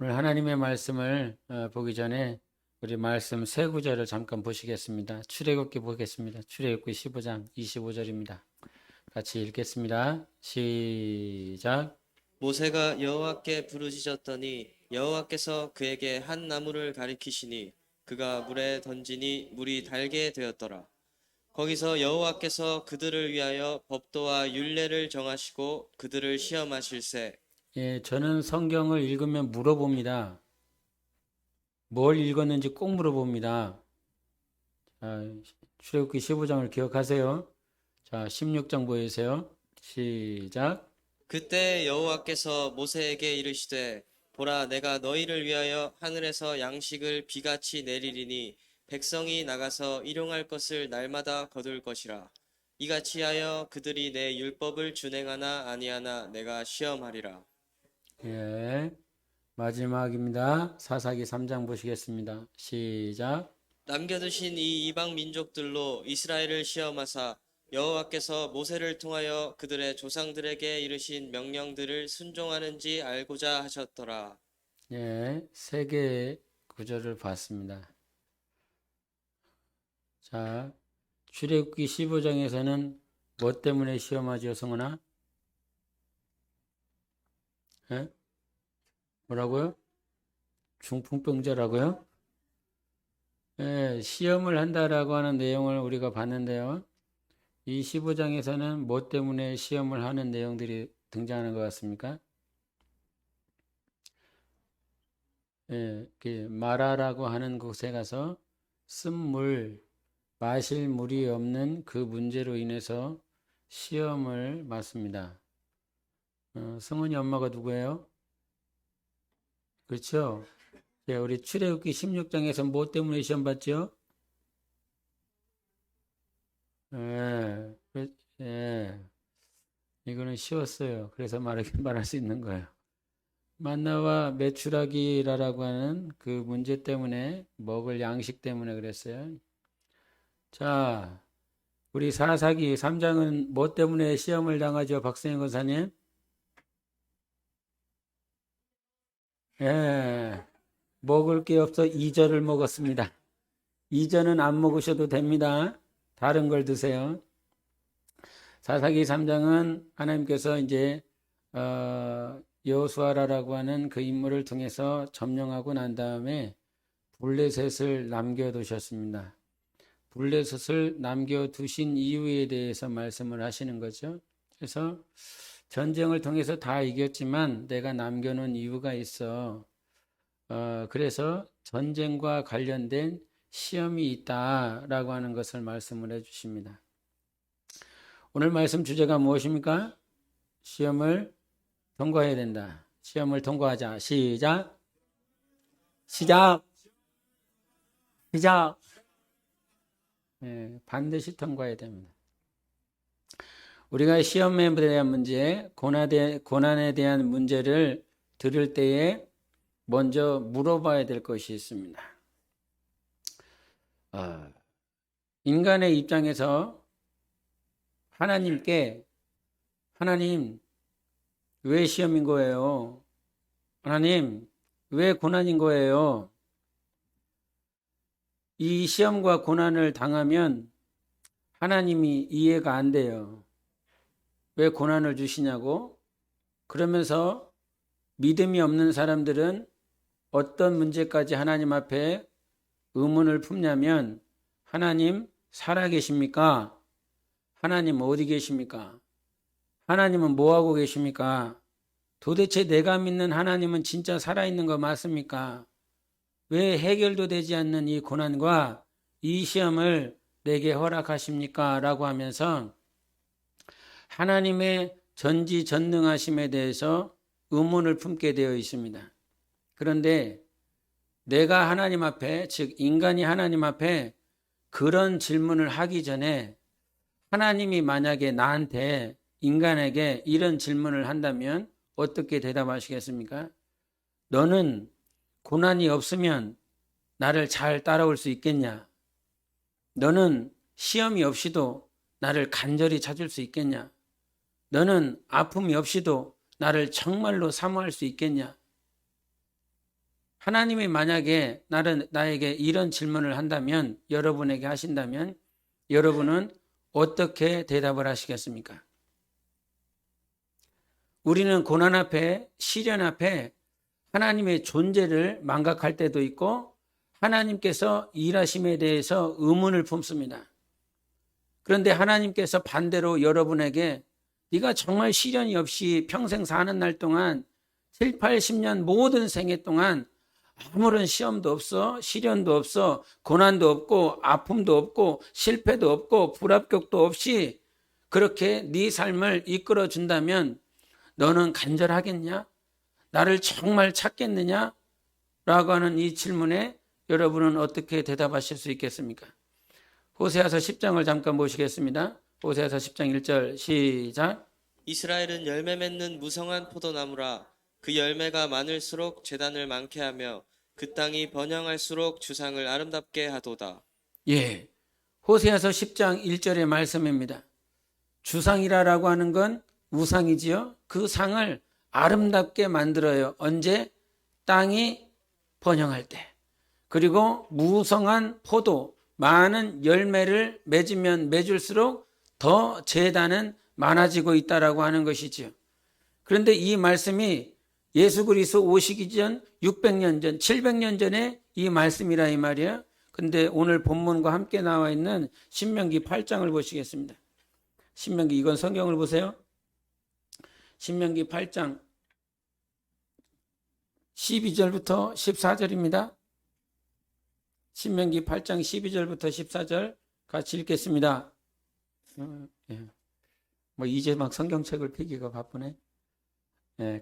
오늘 하나님의 말씀을 보기 전에 우리 말씀 세 구절을 잠깐 보시겠습니다. 출애굽기 보겠습니다. 출애굽기 15장 25절입니다. 같이 읽겠습니다. 시작. 모세가 여호와께 부르짖었더니 여호와께서 그에게 한 나무를 가리키시니 그가 물에 던지니 물이 달게 되었더라. 거기서 여호와께서 그들을 위하여 법도와 율례를 정하시고 그들을 시험하실세. 예, 저는 성경을 읽으면 물어봅니다. 뭘 읽었는지 꼭 물어봅니다. 자, 출애굽기 15장을 기억하세요. 자, 16장 보이세요? 시작. 그때 여호와께서 모세에게 이르시되 보라 내가 너희를 위하여 하늘에서 양식을 비같이 내리리니 백성이 나가서 일용할 것을 날마다 거둘 것이라. 이같이 하여 그들이 내 율법을 준행하나 아니하나 내가 시험하리라. 예, 마지막입니다. 사사기 3장 보시겠습니다. 시작. 남겨두신 이 이방 민족들로 이스라엘을 시험하사 여호와께서 모세를 통하여 그들의 조상들에게 이르신 명령들을 순종하는지 알고자 하셨더라. 예, 세 개의 구절을 봤습니다. 자, 출애굽기 15장에서는 뭐 때문에 시험하지요, 성은아? 예? 뭐라고요? 중풍병자라고요? 예, 시험을 한다라고 하는 내용을 우리가 봤는데요. 이 15장에서는 뭐 때문에 시험을 하는 내용들이 등장하는 것 같습니까? 예, 그 마라라고 하는 곳에 가서 쓴물, 마실 물이 없는 그 문제로 인해서 시험을 받습니다. 성은이 엄마가 누구예요? 그렇죠? 예, 우리 출애굽기 16장에서 뭐 때문에 시험 받죠? 예, 예, 이거는 쉬웠어요. 그래서 말할 수 있는 거예요. 만나와 메추라기라고 하는 그 문제 때문에 먹을 양식 때문에 그랬어요. 자, 우리 사사기 3장은 뭐 때문에 시험을 당하죠, 박성현 권사님? 예, 먹을 게 없어 이절을 먹었습니다. 이절은 안 먹으셔도 됩니다. 다른 걸 드세요. 사사기 3장은 하나님께서 이제 여호수아라고 하는 그 인물을 통해서 점령하고 난 다음에 블레셋을 남겨두셨습니다. 블레셋을 남겨두신 이유에 대해서 말씀을 하시는 거죠. 그래서 전쟁을 통해서 다 이겼지만 내가 남겨놓은 이유가 있어. 그래서 전쟁과 관련된 시험이 있다라고 하는 것을 말씀을 해주십니다. 오늘 말씀 주제가 무엇입니까? 시험을 통과해야 된다. 시험을 통과하자. 시작. 시작. 시작. 예, 반드시 통과해야 됩니다. 우리가 시험에 대한 문제, 고난에 대한 문제를 들을 때에 먼저 물어봐야 될 것이 있습니다. 인간의 입장에서 하나님께 하나님 왜 시험인 거예요? 하나님 왜 고난인 거예요? 이 시험과 고난을 당하면 하나님이 이해가 안 돼요. 왜 고난을 주시냐고? 그러면서 믿음이 없는 사람들은 어떤 문제까지 하나님 앞에 의문을 품냐면 하나님 살아계십니까? 하나님 어디 계십니까? 하나님은 뭐하고 계십니까? 도대체 내가 믿는 하나님은 진짜 살아있는 거 맞습니까? 왜 해결도 되지 않는 이 고난과 이 시험을 내게 허락하십니까? 라고 하면서 하나님의 전지전능하심에 대해서 의문을 품게 되어 있습니다. 그런데 내가 하나님 앞에, 즉 인간이 하나님 앞에 그런 질문을 하기 전에 하나님이 만약에 나한테 인간에게 이런 질문을 한다면 어떻게 대답하시겠습니까? 너는 고난이 없으면 나를 잘 따라올 수 있겠냐? 너는 시험이 없이도 나를 간절히 찾을 수 있겠냐? 너는 아픔이 없이도 나를 정말로 사모할 수 있겠냐? 하나님이 만약에 나에게 이런 질문을 한다면, 여러분에게 하신다면, 여러분은 어떻게 대답을 하시겠습니까? 우리는 고난 앞에, 시련 앞에 하나님의 존재를 망각할 때도 있고 하나님께서 일하심에 대해서 의문을 품습니다. 그런데 하나님께서 반대로 여러분에게 네가 정말 시련이 없이 평생 사는 날 동안 7, 80년 모든 생애 동안 아무런 시험도 없어, 시련도 없어, 고난도 없고 아픔도 없고 실패도 없고 불합격도 없이 그렇게 네 삶을 이끌어 준다면 너는 간절하겠냐? 나를 정말 찾겠느냐? 라고 하는 이 질문에 여러분은 어떻게 대답하실 수 있겠습니까? 호세아서 10장을 잠깐 보시겠습니다. 호세아서 10장 1절 시작. 이스라엘은 열매 맺는 무성한 포도나무라. 그 열매가 많을수록 제단을 많게 하며 그 땅이 번영할수록 주상을 아름답게 하도다. 예, 호세아서 10장 1절의 말씀입니다. 주상이라고 하는 건 우상이지요. 그 상을 아름답게 만들어요. 언제? 땅이 번영할 때. 그리고 무성한 포도, 많은 열매를 맺으면 맺을수록 더 제단은 많아지고 있다라고 하는 것이지요. 그런데 이 말씀이 예수 그리스도 오시기 전 600년 전, 700년 전에 이 말씀이라 이 말이에요. 근데 오늘 본문과 함께 나와 있는 신명기 8장을 보시겠습니다. 신명기, 이건 성경을 보세요. 신명기 8장 12절부터 14절입니다. 신명기 8장 12절부터 14절 같이 읽겠습니다. 뭐 이제 막 성경책을 펴기가 바쁘네.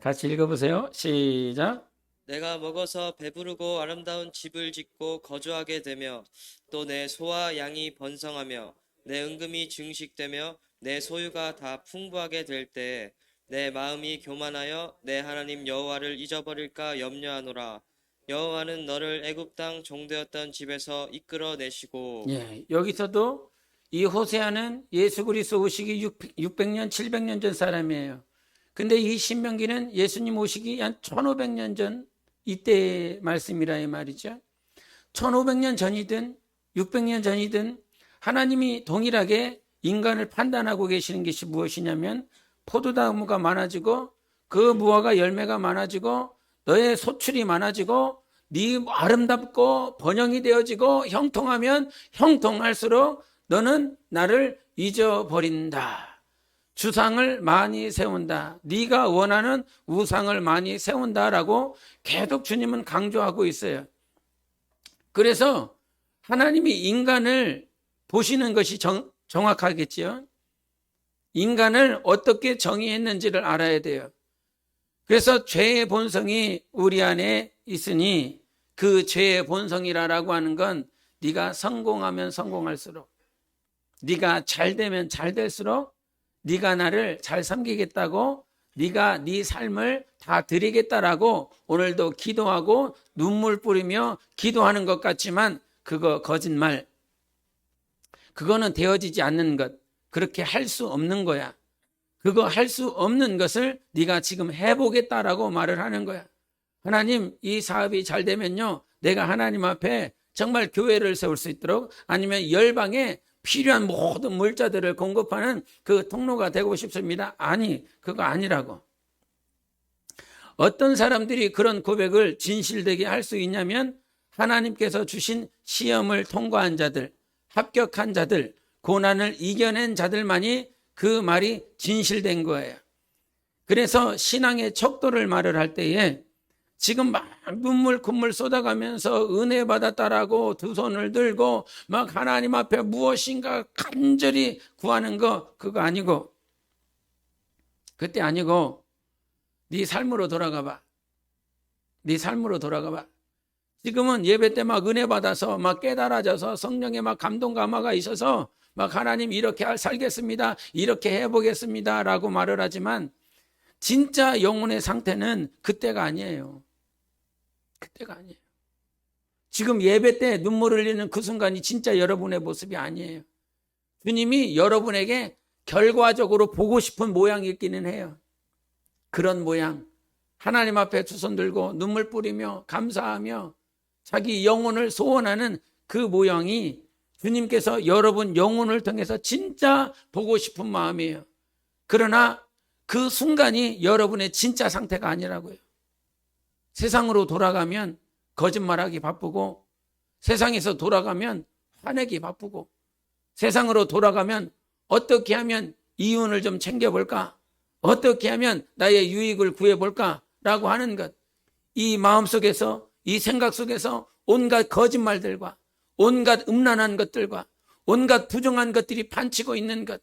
같이 읽어보세요. 시작. 내가 먹어서 배부르고 아름다운 집을 짓고 거주하게 되며 또 내 소와 양이 번성하며 내 은금이 증식되며 내 소유가 다 풍부하게 될 때에 내 마음이 교만하여 내 하나님 여호와를 잊어버릴까 염려하노라. 여호와는 너를 애굽 땅 종되었던 집에서 이끌어내시고. 예, 여기서도 이 호세아는 예수 그리스도 오시기 600년, 700년 전 사람이에요. 근데 이 신명기는 예수님 오시기 한 1500년 전 이때의 말씀이라 이 말이죠. 1500년 전이든 600년 전이든 하나님이 동일하게 인간을 판단하고 계시는 것이 무엇이냐면 포도나무가 많아지고 그 무화과 열매가 많아지고 너의 소출이 많아지고 네 아름답고 번영이 되어지고 형통하면 형통할수록 너는 나를 잊어버린다. 주상을 많이 세운다. 네가 원하는 우상을 많이 세운다라고 계속 주님은 강조하고 있어요. 그래서 하나님이 인간을 보시는 것이 정확하겠지요. 인간을 어떻게 정의했는지를 알아야 돼요. 그래서 죄의 본성이 우리 안에 있으니 그 죄의 본성이라고 하는 건 네가 성공하면 성공할수록, 네가 잘 되면 잘 될수록 네가 나를 잘 섬기겠다고, 네가 네 삶을 다 드리겠다라고 오늘도 기도하고 눈물 뿌리며 기도하는 것 같지만 그거 거짓말. 그거는 되어지지 않는 것. 그렇게 할 수 없는 거야. 그거 할 수 없는 것을 네가 지금 해보겠다라고 말을 하는 거야. 하나님, 이 사업이 잘 되면요, 내가 하나님 앞에 정말 교회를 세울 수 있도록, 아니면 열방에 필요한 모든 물자들을 공급하는 그 통로가 되고 싶습니다. 아니, 그거 아니라고. 어떤 사람들이 그런 고백을 진실되게 할 수 있냐면 하나님께서 주신 시험을 통과한 자들, 합격한 자들, 고난을 이겨낸 자들만이 그 말이 진실된 거예요. 그래서 신앙의 척도를 말을 할 때에 지금 막 눈물 콧물 쏟아가면서 은혜 받았다라고 두 손을 들고 막 하나님 앞에 무엇인가 간절히 구하는 거, 그거 아니고, 그때 아니고 네 삶으로 돌아가 봐. 네 삶으로 돌아가 봐. 지금은 예배 때 막 은혜 받아서 막 깨달아져서 성령의 막 감동 감화가 있어서 막 하나님 이렇게 살겠습니다, 이렇게 해보겠습니다 라고 말을 하지만 진짜 영혼의 상태는 그때가 아니에요. 그때가 아니에요. 지금 예배 때 눈물 흘리는 그 순간이 진짜 여러분의 모습이 아니에요. 주님이 여러분에게 결과적으로 보고 싶은 모양이 있기는 해요. 그런 모양, 하나님 앞에 두 손 들고 눈물 뿌리며 감사하며 자기 영혼을 소원하는 그 모양이 주님께서 여러분 영혼을 통해서 진짜 보고 싶은 마음이에요. 그러나 그 순간이 여러분의 진짜 상태가 아니라고요. 세상으로 돌아가면 거짓말하기 바쁘고, 세상에서 돌아가면 화내기 바쁘고, 세상으로 돌아가면 어떻게 하면 이윤을 좀 챙겨볼까? 어떻게 하면 나의 유익을 구해볼까? 라고 하는 것. 이 마음속에서, 이 생각 속에서 온갖 거짓말들과 온갖 음란한 것들과 온갖 부정한 것들이 판치고 있는 것,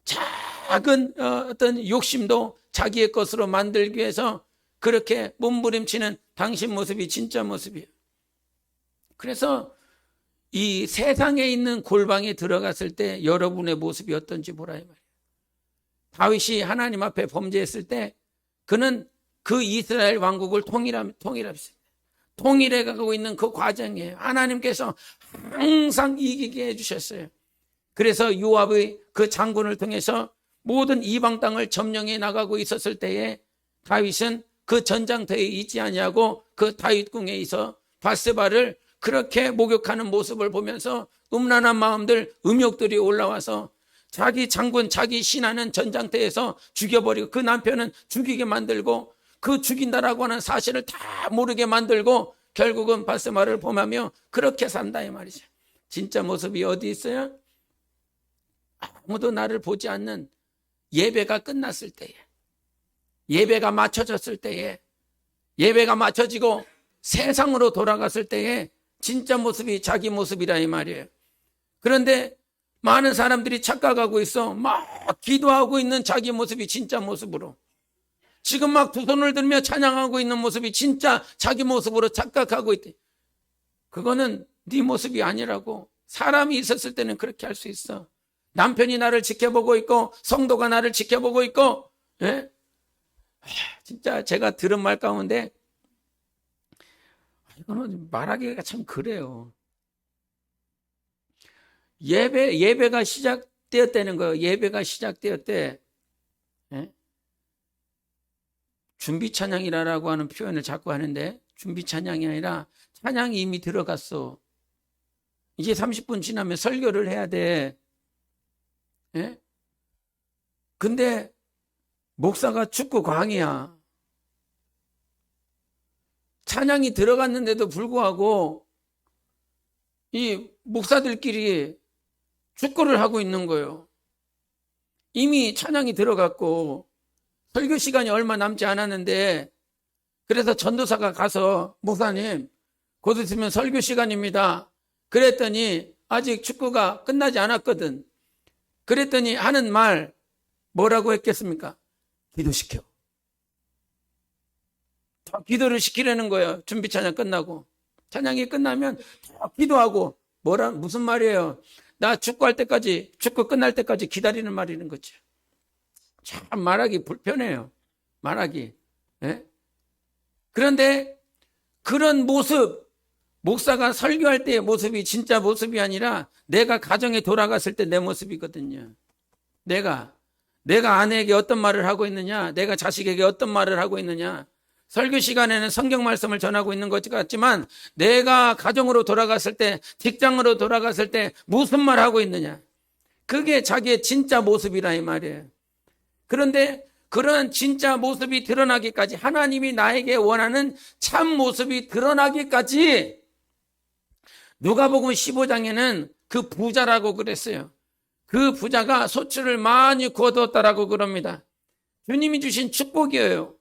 작은 어떤 욕심도 자기의 것으로 만들기 위해서 그렇게 몸부림치는 당신 모습이 진짜 모습이에요. 그래서 이 세상에 있는 골방에 들어갔을 때 여러분의 모습이 어떤지 보라 이 말이에요. 다윗이 하나님 앞에 범죄했을 때 그는 그 이스라엘 왕국을 통일했습니다. 통일해 가고 있는 그 과정이에요. 하나님께서 항상 이기게 해주셨어요. 그래서 요압의 그 장군을 통해서 모든 이방 땅을 점령해 나가고 있었을 때에 다윗은 그 전장터에 있지 아니하고 그 다윗궁에 있어 밧세바를 그렇게 목욕하는 모습을 보면서 음란한 마음들, 음욕들이 올라와서 자기 장군, 자기 신하는 전장터에서 죽여버리고 그 남편은 죽이게 만들고 그 죽인다라고 하는 사실을 다 모르게 만들고 결국은 밧세바를 범하며 그렇게 산다 이 말이죠. 진짜 모습이 어디 있어요? 아무도 나를 보지 않는 예배가 끝났을 때에, 예배가 맞춰졌을 때에, 예배가 맞춰지고 세상으로 돌아갔을 때에 진짜 모습이 자기 모습이라 이 말이에요. 그런데 많은 사람들이 착각하고 있어. 막 기도하고 있는 자기 모습이 진짜 모습으로, 지금 막 두 손을 들며 찬양하고 있는 모습이 진짜 자기 모습으로 착각하고 있대. 그거는 네 모습이 아니라고. 사람이 있었을 때는 그렇게 할 수 있어. 남편이 나를 지켜보고 있고 성도가 나를 지켜보고 있고, 예? 진짜 제가 들은 말 가운데 이거는 말하기가 참 그래요. 예배가 시작되었다는 거예요. 예배가 시작되었대. 예? 준비 찬양이라고 하는 표현을 자꾸 하는데 준비 찬양이 아니라 찬양이 이미 들어갔어. 이제 30분 지나면 설교를 해야 돼. 예? 근데 목사가 축구 광이야. 찬양이 들어갔는데도 불구하고 이 목사들끼리 축구를 하고 있는 거예요. 이미 찬양이 들어갔고 설교 시간이 얼마 남지 않았는데, 그래서 전도사가 가서 목사님 곧 있으면 설교 시간입니다. 그랬더니 아직 축구가 끝나지 않았거든. 그랬더니 하는 말 뭐라고 했겠습니까? 기도시켜. 더 기도를 시키려는 거예요. 준비 찬양 끝나고. 찬양이 끝나면 더 기도하고. 무슨 말이에요? 나 축구할 때까지, 축구 끝날 때까지 기다리는 말이는 거죠. 참 말하기 불편해요. 말하기. 예? 그런데 그런 모습, 목사가 설교할 때의 모습이 진짜 모습이 아니라 내가 가정에 돌아갔을 때 내 모습이거든요. 내가 아내에게 어떤 말을 하고 있느냐, 내가 자식에게 어떤 말을 하고 있느냐. 설교 시간에는 성경 말씀을 전하고 있는 것 같지만 내가 가정으로 돌아갔을 때, 직장으로 돌아갔을 때 무슨 말 하고 있느냐. 그게 자기의 진짜 모습이라 이 말이에요. 그런데 그런 진짜 모습이 드러나기까지, 하나님이 나에게 원하는 참 모습이 드러나기까지, 누가복음 15장에는 그 부자라고 그랬어요. 그 부자가 소출을 많이 거두었다라고 그럽니다. 주님이 주신 축복이에요.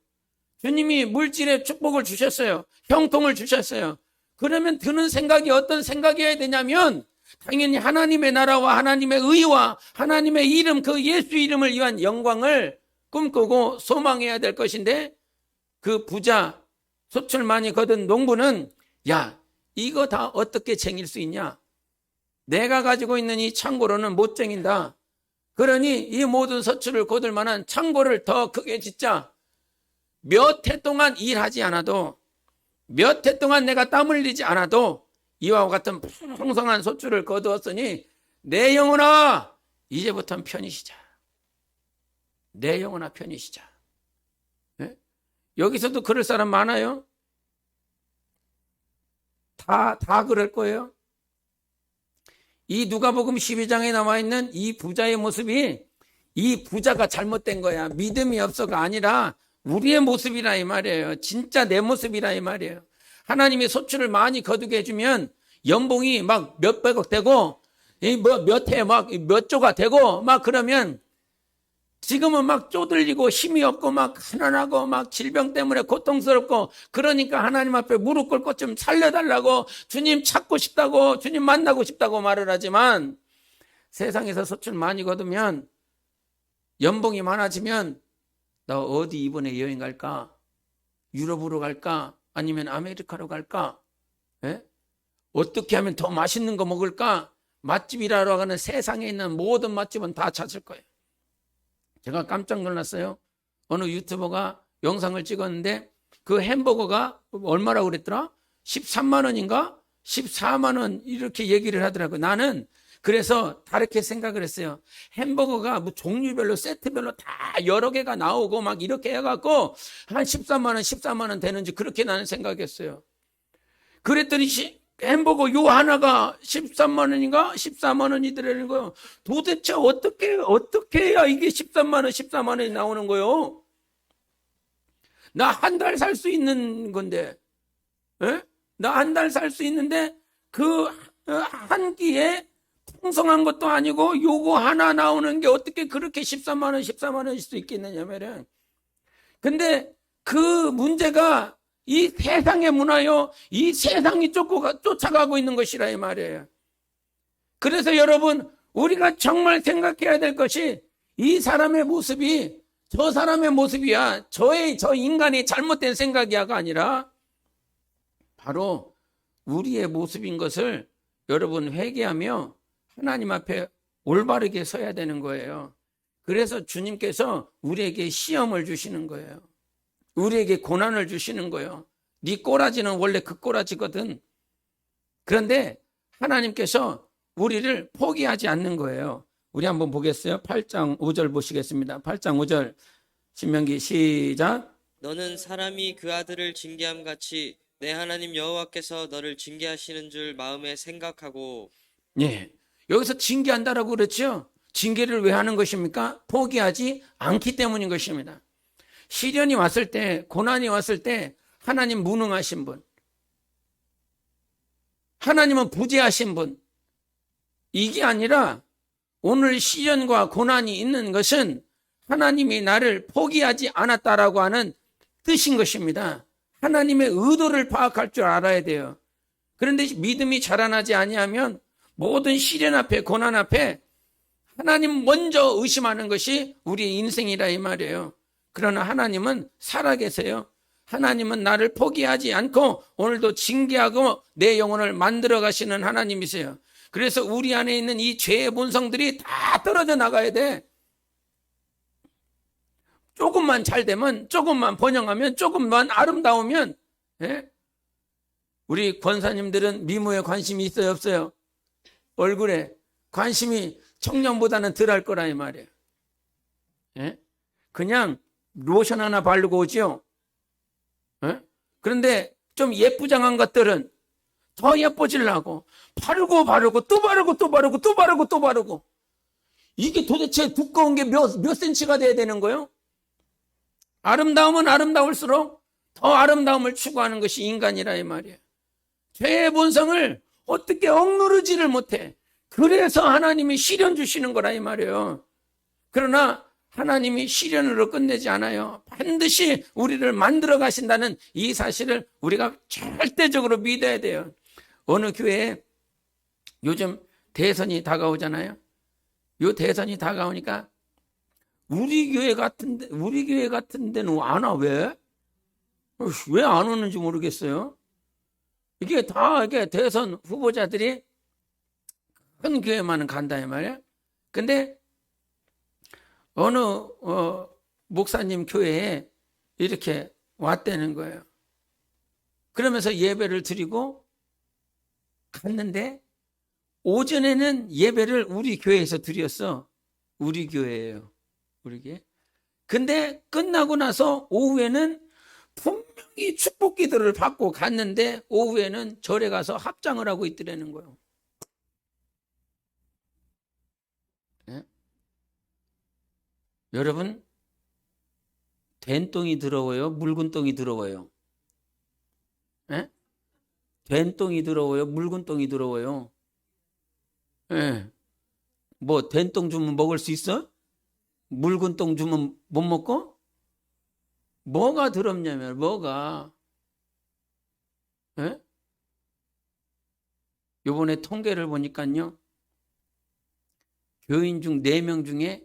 주님이 물질의 축복을 주셨어요. 형통을 주셨어요. 그러면 드는 생각이 어떤 생각이어야 되냐면, 당연히 하나님의 나라와 하나님의 의와 하나님의 이름, 그 예수 이름을 위한 영광을 꿈꾸고 소망해야 될 것인데, 그 부자, 소출 많이 거둔 농부는 야, 이거 다 어떻게 쟁일 수 있냐? 내가 가지고 있는 이 창고로는 못 쟁인다. 그러니 이 모든 소출을 거둘 만한 창고를 더 크게 짓자. 몇 해 동안 일하지 않아도, 몇 해 동안 내가 땀 흘리지 않아도 이와 같은 풍성한 소출을 거두었으니 내 영혼아 이제부터는 편히 쉬자. 내 영혼아 편히 쉬자. 네? 여기서도 그럴 사람 많아요? 다 그럴 거예요. 이 누가복음 12장에 나와 있는 이 부자의 모습이 이 부자가 잘못된 거야. 믿음이 없어가 아니라 우리의 모습이라 이 말이에요. 진짜 내 모습이라 이 말이에요. 하나님이 소출을 많이 거두게 해주면 연봉이 막 몇백억 되고 몇 해 막 몇 조가 되고 막 그러면 지금은 막 쪼들리고 힘이 없고 막 가난하고 막 질병 때문에 고통스럽고 그러니까 하나님 앞에 무릎 꿇고 좀 살려달라고 주님 찾고 싶다고 주님 만나고 싶다고 말을 하지만 세상에서 소출 많이 거두면 연봉이 많아지면 나 어디 이번에 여행 갈까? 유럽으로 갈까? 아니면 아메리카로 갈까? 예? 어떻게 하면 더 맛있는 거 먹을까? 맛집이라고 하는 세상에 있는 모든 맛집은 다 찾을 거예요. 제가 깜짝 놀랐어요. 어느 유튜버가 영상을 찍었는데 그 햄버거가 얼마라고 그랬더라? 13만 원인가? 14만 원 이렇게 얘기를 하더라고요. 나는 그래서 다르게 생각을 했어요. 햄버거가 뭐 종류별로 세트별로 다 여러 개가 나오고 막 이렇게 해갖고 한 13만 원, 14만 원 되는지 그렇게 나는 생각했어요. 그랬더니 햄버거 요 하나가 13만 원인가? 14만 원이더라는 거예요. 도대체 어떻게 해야 이게 13만 원, 14만 원이 나오는 거예요? 나 한 달 살 수 있는 건데, 에? 나 한 달 살 수 있는데 그 한 끼에 풍성한 것도 아니고 요거 하나 나오는 게 어떻게 그렇게 13만 원, 14만 원일 수 있겠느냐 말이야. 근데 그 문제가 이 세상의 문화요, 이 세상이 쫓아가고 있는 것이라 이 말이에요. 그래서 여러분, 우리가 정말 생각해야 될 것이 이 사람의 모습이 저 사람의 모습이야, 저 인간이 잘못된 생각이야가 아니라 바로 우리의 모습인 것을 여러분 회개하며 하나님 앞에 올바르게 서야 되는 거예요. 그래서 주님께서 우리에게 시험을 주시는 거예요. 우리에게 고난을 주시는 거예요. 네 꼬라지는 원래 그 꼬라지거든. 그런데 하나님께서 우리를 포기하지 않는 거예요. 우리 한번 보겠어요. 8장 5절 보시겠습니다. 8장 5절 신명기 시작. 너는 사람이 그 아들을 징계함 같이 내 하나님 여호와께서 너를 징계하시는 줄 마음에 생각하고. 예, 여기서 징계한다라고 그랬죠. 징계를 왜 하는 것입니까? 포기하지 않기 때문인 것입니다. 시련이 왔을 때, 고난이 왔을 때 하나님 무능하신 분, 하나님은 부재하신 분, 이게 아니라 오늘 시련과 고난이 있는 것은 하나님이 나를 포기하지 않았다라고 하는 뜻인 것입니다. 하나님의 의도를 파악할 줄 알아야 돼요. 그런데 믿음이 자라나지 아니하면 모든 시련 앞에, 고난 앞에 하나님 먼저 의심하는 것이 우리의 인생이라 이 말이에요. 그러나 하나님은 살아계세요. 하나님은 나를 포기하지 않고 오늘도 징계하고 내 영혼을 만들어 가시는 하나님이세요. 그래서 우리 안에 있는 이 죄의 본성들이 다 떨어져 나가야 돼. 조금만 잘 되면, 조금만 번영하면, 조금만 아름다우면, 예? 우리 권사님들은 미모에 관심이 있어요, 없어요? 얼굴에 관심이 청년보다는 덜 할 거라 이 말이에요. 예? 그냥 로션 하나 바르고 오죠. 예? 그런데 좀 예쁘장한 것들은 더 예뻐지려고 바르고 또 바르고 이게 도대체 두꺼운 게 몇 센치가 돼야 되는 거예요? 아름다움은 아름다울수록 더 아름다움을 추구하는 것이 인간이라 이 말이에요. 죄의 본성을 어떻게 억누르지를 못해. 그래서 하나님이 시련 주시는 거라 이 말이에요. 그러나 하나님이 시련으로 끝내지 않아요. 반드시 우리를 만들어 가신다는 이 사실을 우리가 절대적으로 믿어야 돼요. 어느 교회에 요즘 대선이 다가오잖아요. 요 대선이 다가오니까 우리 교회 같은 데는 안 와. 왜 안 오는지 모르겠어요. 이게 다 이게 대선 후보자들이 큰 교회만은 간다 이 말이야. 근데 어느 목사님 교회에 이렇게 왔다는 거예요. 그러면서 예배를 드리고 갔는데 오전에는 예배를 우리 교회에서 드렸어. 우리 교회예요. 우리 교회. 근데 끝나고 나서 오후에는 이 축복 기도를 받고 갔는데 오후에는 절에 가서 합장을 하고 있더라는 거예요. 예? 여러분, 된 똥이 더러워요? 묽은 똥이 더러워요? 예? 된 똥이 더러워요? 묽은 똥이 더러워요? 예. 뭐 된 똥 주면 먹을 수 있어? 묽은 똥 주면 못 먹고? 뭐가 더럽냐면 뭐가? 예? 요번에 통계를 보니까요, 교인 중 4명 중에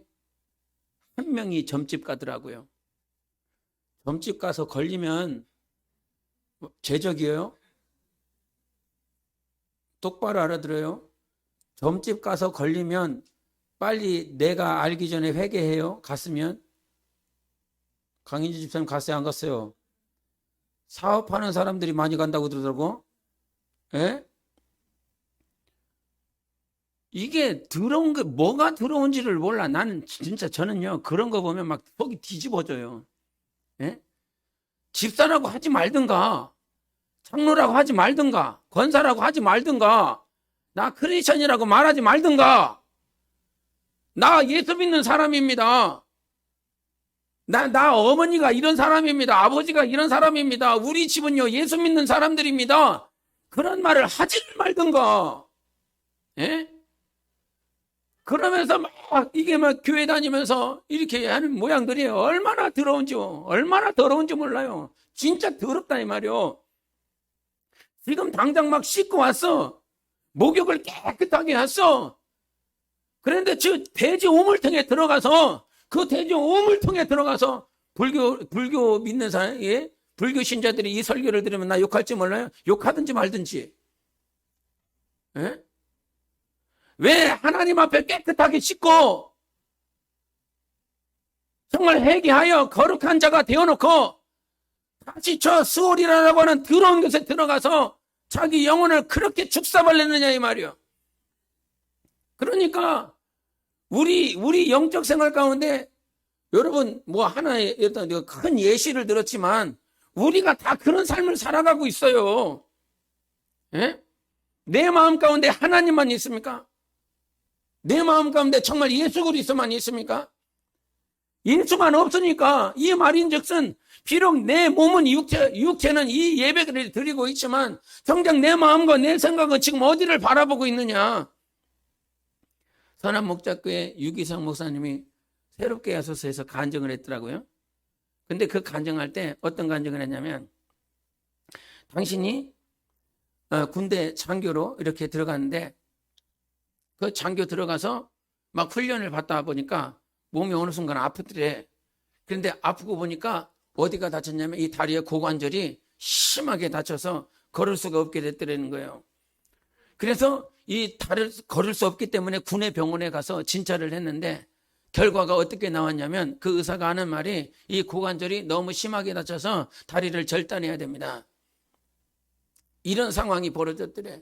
1명이 점집 가더라고요. 점집 가서 걸리면 제적이에요? 똑바로 알아들어요? 점집 가서 걸리면 빨리 내가 알기 전에 회개해요? 갔으면? 강인주 집사님 갔어요? 안 갔어요? 사업하는 사람들이 많이 간다고 그러더라고. 예? 이게 더러운 게 뭐가 더러운지를 몰라. 나는 진짜 저는요, 그런 거 보면 막 속이 뒤집어져요. 예? 집사라고 하지 말든가, 장로라고 하지 말든가, 권사라고 하지 말든가, 나 크리스천이라고 말하지 말든가, 나 예수 믿는 사람입니다. 나 어머니가 이런 사람입니다. 아버지가 이런 사람입니다. 우리 집은요, 예수 믿는 사람들입니다. 그런 말을 하지 말든가. 예? 그러면서 막 이게 막 교회 다니면서 이렇게 하는 모양들이에요. 얼마나 더러운지 몰라요. 진짜 더럽다 이 말이요. 지금 당장 막 씻고 왔어. 목욕을 깨끗하게 했어. 그런데 저 돼지 우물통에 들어가서 불교 믿는 사람, 예? 불교 신자들이 이 설교를 들으면 나 욕할지 몰라요? 욕하든지 말든지. 예? 왜 하나님 앞에 깨끗하게 씻고 정말 회개하여 거룩한 자가 되어놓고 다시 저 스올이라고 하는 더러운 것에 들어가서 자기 영혼을 그렇게 죽사발내느냐 이 말이요. 그러니까 우리 영적 생활 가운데 여러분 뭐 하나의 어떤 큰 예시를 들었지만 우리가 다 그런 삶을 살아가고 있어요. 예? 내 마음 가운데 하나님만 있습니까? 내 마음 가운데 정말 예수 그리스도만 있습니까? 예수만 없으니까 이 말인즉슨 비록 내 몸은 육체는 이 예배를 드리고 있지만 정작 내 마음과 내 생각은 지금 어디를 바라보고 있느냐? 선한 목자교회 유기성 목사님이 새롭게 하소서에서 간증을 했더라고요. 근데 그 간증할 때 어떤 간증을 했냐면 당신이 군대 장교로 이렇게 들어갔는데 그 장교 들어가서 막 훈련을 받다 보니까 몸이 어느 순간 아프더래. 그런데 아프고 보니까 어디가 다쳤냐면 이 다리의 고관절이 심하게 다쳐서 걸을 수가 없게 됐더라는 거예요. 그래서 이 다리를 걸을 수 없기 때문에 군의 병원에 가서 진찰을 했는데 결과가 어떻게 나왔냐면 그 의사가 하는 말이 이 고관절이 너무 심하게 다쳐서 다리를 절단해야 됩니다. 이런 상황이 벌어졌더래.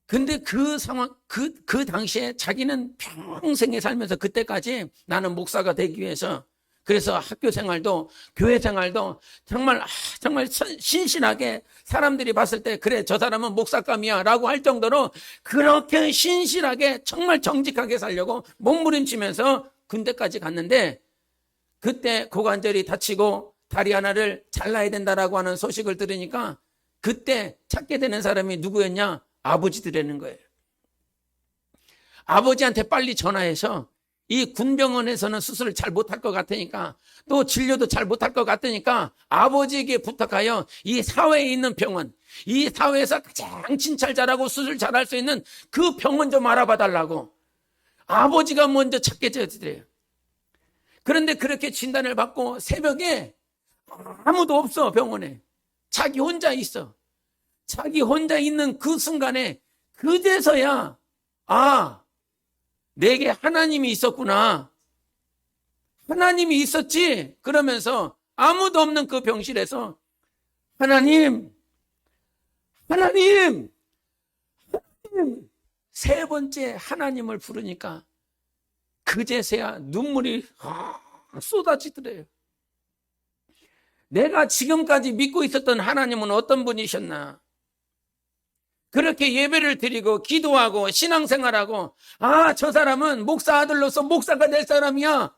근데 그 상황, 그 당시에 자기는 평생에 살면서 그때까지 나는 목사가 되기 위해서 그래서 학교 생활도 교회 생활도 정말 신실하게 사람들이 봤을 때 그래 저 사람은 목사감이야 라고 할 정도로 그렇게 신실하게 정말 정직하게 살려고 몸부림치면서 군대까지 갔는데 그때 고관절이 다치고 다리 하나를 잘라야 된다라고 하는 소식을 들으니까 그때 찾게 되는 사람이 누구였냐? 아버지들이라는 거예요. 아버지한테 빨리 전화해서 이 군병원에서는 수술을 잘 못할 것 같으니까 또 진료도 잘 못할 것 같으니까 아버지에게 부탁하여 이 사회에 있는 병원, 이 사회에서 가장 진찰 잘하고 수술 잘할 수 있는 그 병원 좀 알아봐 달라고 아버지가 먼저 찾게 되더래요. 그런데 그렇게 진단을 받고 새벽에 아무도 없어 병원에. 자기 혼자 있어. 자기 혼자 있는 그 순간에 그제서야 내게 하나님이 있었구나. 하나님이 있었지. 그러면서 아무도 없는 그 병실에서 하나님 세 번째 하나님을 부르니까 그제서야 눈물이 쏟아지더래요. 내가 지금까지 믿고 있었던 하나님은 어떤 분이셨나? 그렇게 예배를 드리고 기도하고 신앙생활하고 저 사람은 목사 아들로서 목사가 될 사람이야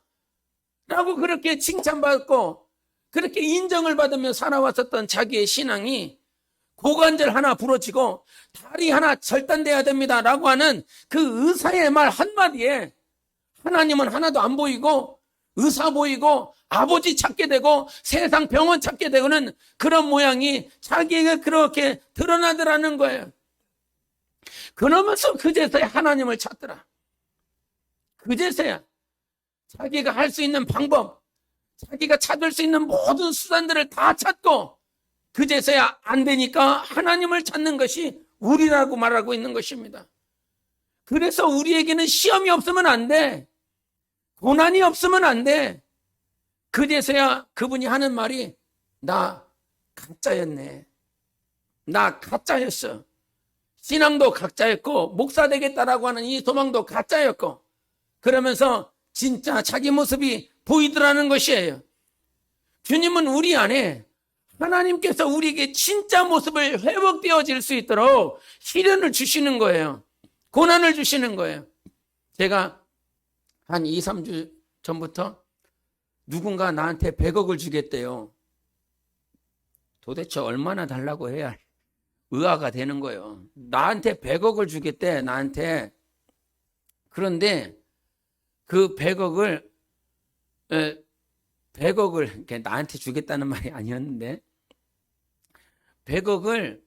라고 그렇게 칭찬받고 그렇게 인정을 받으며 살아왔었던 자기의 신앙이 고관절 하나 부러지고 다리 하나 절단돼야 됩니다 라고 하는 그 의사의 말 한마디에 하나님은 하나도 안 보이고 의사 보이고 아버지 찾게 되고 세상 병원 찾게 되고는 그런 모양이 자기에게 그렇게 드러나더라는 거예요. 그러면서 그제서야 하나님을 찾더라. 그제서야 자기가 할 수 있는 방법, 자기가 찾을 수 있는 모든 수단들을 다 찾고 그제서야 안 되니까 하나님을 찾는 것이 우리라고 말하고 있는 것입니다. 그래서 우리에게는 시험이 없으면 안 돼. 고난이 없으면 안 돼. 그제서야 그분이 하는 말이 나 가짜였네. 나 가짜였어. 신앙도 가짜였고 목사 되겠다라고 하는 이 소망도 가짜였고 그러면서 진짜 자기 모습이 보이더라는 것이에요. 주님은 우리 안에 하나님께서 우리에게 진짜 모습을 회복되어질 수 있도록 시련을 주시는 거예요. 고난을 주시는 거예요. 제가 한 2, 3주 전부터 누군가 나한테 100억을 주겠대요. 도대체 얼마나 달라고 해야 의아가 되는 거예요. 나한테 100억을 주겠대, 나한테. 그런데 그 100억을 나한테 주겠다는 말이 아니었는데 100억을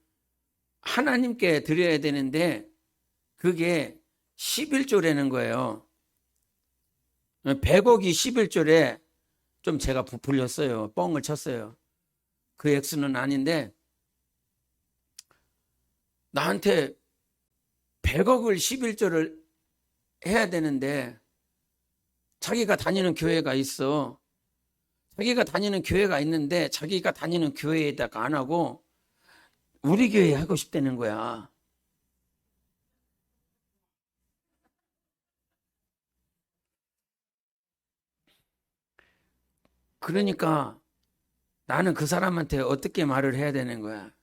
하나님께 드려야 되는데 그게 11조라는 거예요. 100억이 11조래 좀 제가 부풀렸어요. 뻥을 쳤어요. 그 액수는 아닌데 나한테 100억을 11조를 해야 되는데 자기가 다니는 교회가 있어. 자기가 다니는 교회가 있는데 자기가 다니는 교회에다가 안 하고 우리 교회에 하고 싶다는 거야. 그러니까 나는 그 사람한테 어떻게 말을 해야 되는 거야?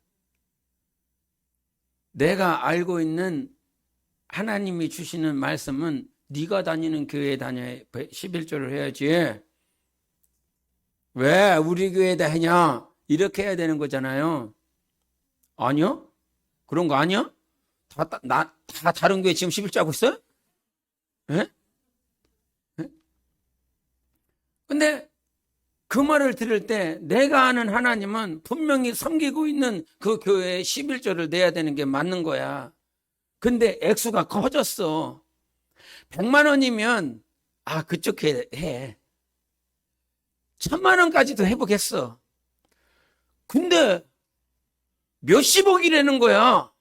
내가 알고 있는 하나님이 주시는 말씀은 네가 다니는 교회에 다녀야 11조를 해야지. 왜 우리 교회에다 하냐? 이렇게 해야 되는 거잖아요. 아니요? 그런 거 아니야? 다 다른 교회 지금 11조 하고 있어요? 예? 예? 근데 그 말을 들을 때 내가 아는 하나님은 분명히 섬기고 있는 그 교회에 11조를 내야 되는 게 맞는 거야. 근데 액수가 커졌어. 100만 원이면 그쪽 해. 1000만 원까지도 해보겠어. 근데 몇십억이라는 거야.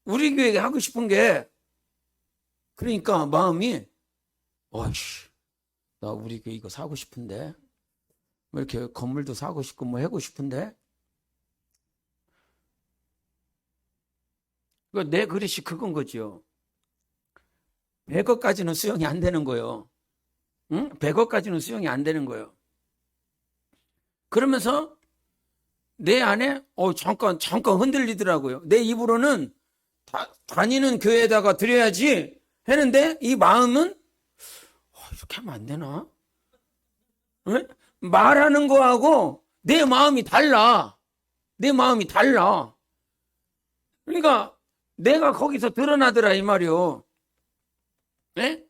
우리 교회에 하고 싶은 게. 그러니까 마음이 나 우리 교회 이거 사고 싶은데 뭐 이렇게 건물도 사고 싶고 뭐 하고 싶은데 내 그릇이 그건 거죠. 100억까지는 수용이 안 되는 거예요. 응? 100억까지는 수용이 안 되는 거예요. 그러면서 내 안에 잠깐 흔들리더라고요. 내 입으로는 다니는 교회에다가 드려야지 했는데 이 마음은 이렇게 하면 안 되나? 응? 말하는 거하고 내 마음이 달라. 내 마음이 달라. 그러니까 내가 거기서 드러나더라 이 말이요. 네?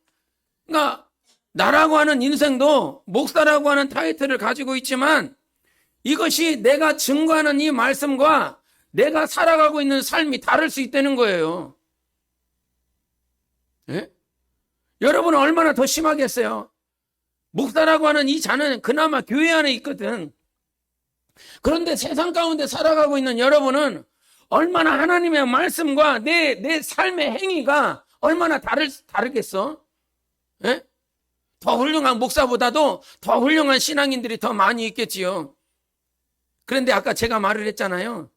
그러니까 나라고 하는 인생도 목사라고 하는 타이틀을 가지고 있지만 이것이 내가 증거하는 이 말씀과 내가 살아가고 있는 삶이 다를 수 있다는 거예요. 네? 여러분은 얼마나 더 심하겠어요? 목사라고 하는 이 자는 그나마 교회 안에 있거든. 그런데 세상 가운데 살아가고 있는 여러분은 얼마나 하나님의 말씀과 내 삶의 행위가 얼마나 다르겠어? 예? 더 훌륭한 목사보다도 더 훌륭한 신앙인들이 더 많이 있겠지요. 그런데 아까 제가 말을 했잖아요.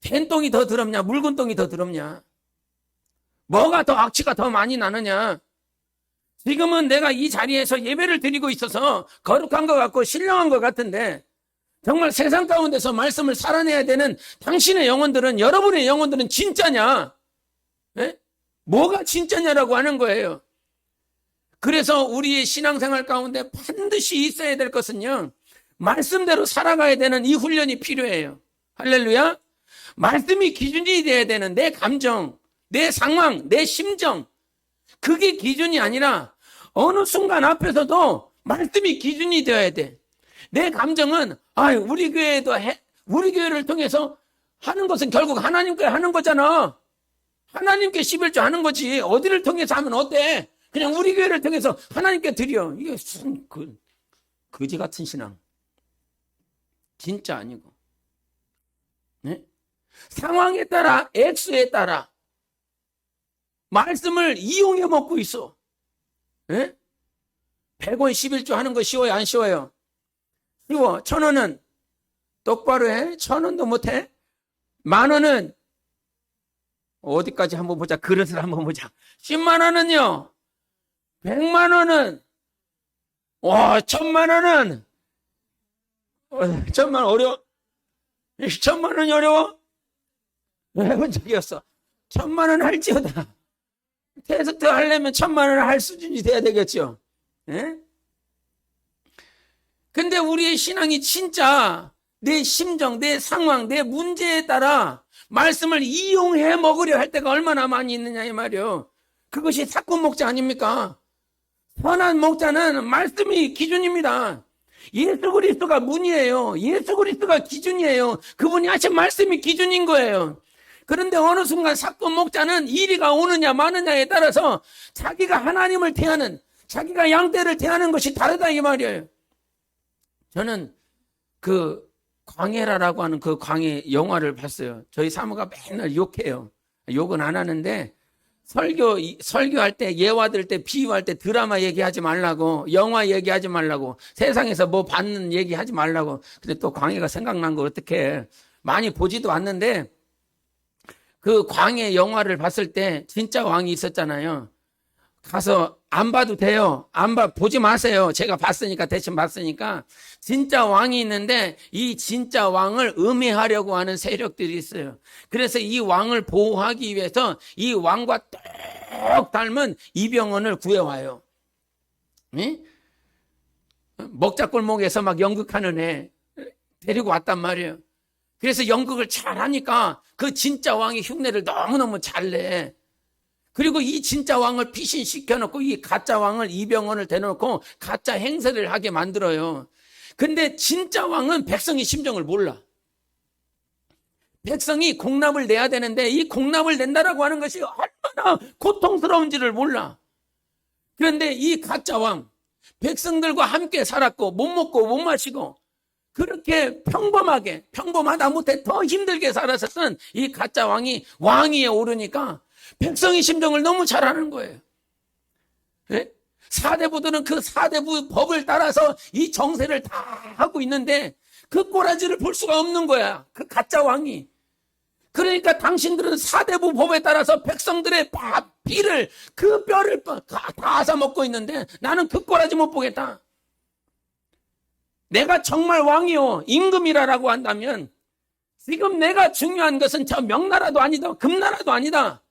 된똥이 더 더럽냐 묽은 똥이 더 더럽냐, 뭐가 더 악취가 더 많이 나느냐. 지금은 내가 이 자리에서 예배를 드리고 있어서 거룩한 것 같고 신령한 것 같은데 정말 세상 가운데서 말씀을 살아내야 되는 당신의 영혼들은, 여러분의 영혼들은 진짜냐? 예? 뭐가 진짜냐라고 하는 거예요. 그래서 우리의 신앙생활 가운데 반드시 있어야 될 것은요, 말씀대로 살아가야 되는 이 훈련이 필요해요. 할렐루야. 말씀이 기준이 돼야 되는 내 감정, 내 상황, 내 심정, 그게 기준이 아니라 어느 순간 앞에서도 말씀이 기준이 되어야 돼. 내 감정은 우리 교회도 우리 교회를 통해서 하는 것은 결국 하나님께 하는 거잖아. 하나님께 11조 하는 거지. 어디를 통해서 하면 어때? 그냥 우리 교회를 통해서 하나님께 드려. 이게 무슨 거지 같은 신앙. 진짜 아니고. 네? 상황에 따라, 액수에 따라 말씀을 이용해 먹고 있어. 네? 100원 11조 하는 거 쉬워요, 안 쉬워요? 쉬워. 1,000원은 똑바로 해. 1,000원도 못해. 10,000원은 어디까지 한번 보자. 그릇을 한번 보자. 10만 원은요. 100만 원은 1,000만 원은 1,000만 원 어려워. 1,000만 원이 어려워? 해본 적이 없어. 1,000만 원 할지어다. 테스트 하려면 1,000만 원을 할 수준이 돼야 되겠죠. 예? 근데 우리의 신앙이 진짜 내 심정, 내 상황, 내 문제에 따라 말씀을 이용해 먹으려 할 때가 얼마나 많이 있느냐 이 말이요. 그것이 사꾼 목자 아닙니까? 선한 목자는 말씀이 기준입니다. 예수 그리스도가 문이에요. 예수 그리스도가 기준이에요. 그분이 하신 말씀이 기준인 거예요. 그런데 어느 순간 사꾼 목자는 이리가 오느냐 마느냐에 따라서 자기가 하나님을 대하는, 자기가 양떼를 대하는 것이 다르다 이 말이에요. 저는 그 광해라라고 하는 그 광해 영화를 봤어요. 저희 사모가 맨날 욕해요. 욕은 안 하는데 설교할 때, 예화 들 때, 비유할 때 드라마 얘기하지 말라고, 영화 얘기하지 말라고, 세상에서 뭐 받는 얘기하지 말라고. 근데 또 광해가 생각난 거 어떡해. 많이 보지도 않는데 그 광해 영화를 봤을 때 진짜 왕이 있었잖아요. 가서 안 봐도 돼요. 보지 마세요. 제가 봤으니까, 대신 봤으니까. 진짜 왕이 있는데 이 진짜 왕을 음해하려고 하는 세력들이 있어요. 그래서 이 왕을 보호하기 위해서 이 왕과 똑 닮은 이병헌을 구해와요. 네? 먹자골목에서 막 연극하는 애 데리고 왔단 말이에요. 그래서 연극을 잘하니까 그 진짜 왕의 흉내를 너무너무 잘 내. 그리고 이 진짜 왕을 피신시켜놓고 이 가짜 왕을 이병헌을 대놓고 가짜 행세를 하게 만들어요. 근데 진짜 왕은 백성의 심정을 몰라. 백성이 공납을 내야 되는데 이 공납을 낸다라고 하는 것이 얼마나 고통스러운지를 몰라. 그런데 이 가짜 왕, 백성들과 함께 살았고 못 먹고 못 마시고 그렇게 평범하다 못해 더 힘들게 살았었던 이 가짜 왕이 왕위에 오르니까 백성의 심정을 너무 잘 아는 거예요. 네? 사대부들은 그 사대부 법을 따라서 이 정세를 다 하고 있는데 그 꼬라지를 볼 수가 없는 거야. 그 가짜 왕이. 그러니까 당신들은 사대부 법에 따라서 백성들의 피를, 그 뼈를 다 앗아 먹고 있는데 나는 그 꼬라지 못 보겠다. 내가 정말 왕이요 임금이라고 한다면 지금 내가 중요한 것은 저 명나라도 아니다, 금나라도 아니다.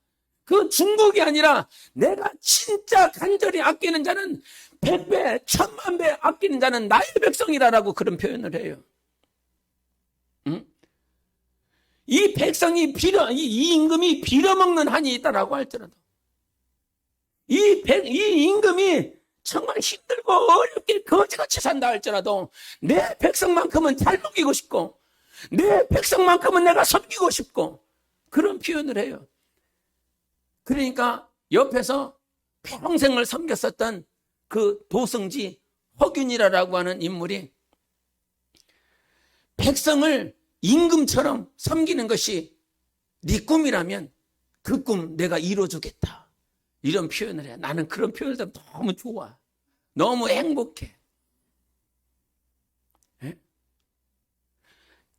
그 중국이 아니라 내가 진짜 간절히 아끼는 자는 100배, 1000만 배 아끼는 자는 나의 백성이라고 그런 표현을 해요. 응? 이 백성이 이 임금이 빌어먹는 한이 있다라고 할지라도 이 임금이 정말 힘들고 어렵게 거지같이 산다 할지라도 내 백성만큼은 잘 먹이고 싶고 내 백성만큼은 내가 섬기고 싶고 그런 표현을 해요. 그러니까 옆에서 평생을 섬겼었던 그 도승지 허균이라고 하는 인물이 백성을 임금처럼 섬기는 것이 네 꿈이라면 그 꿈 내가 이뤄주겠다. 이런 표현을 해. 나는 그런 표현을 너무 좋아. 너무 행복해. 네?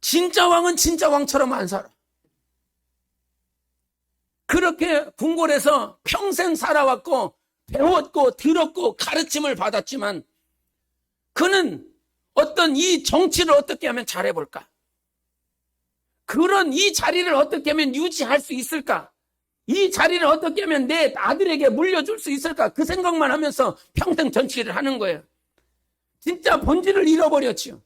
진짜 왕은 진짜 왕처럼 안 살아. 그렇게 궁궐에서 평생 살아왔고 배웠고 들었고 가르침을 받았지만 그는 어떤 이 정치를 어떻게 하면 잘해볼까? 그런 이 자리를 어떻게 하면 유지할 수 있을까? 이 자리를 어떻게 하면 내 아들에게 물려줄 수 있을까? 그 생각만 하면서 평생 정치를 하는 거예요. 진짜 본질을 잃어버렸지요.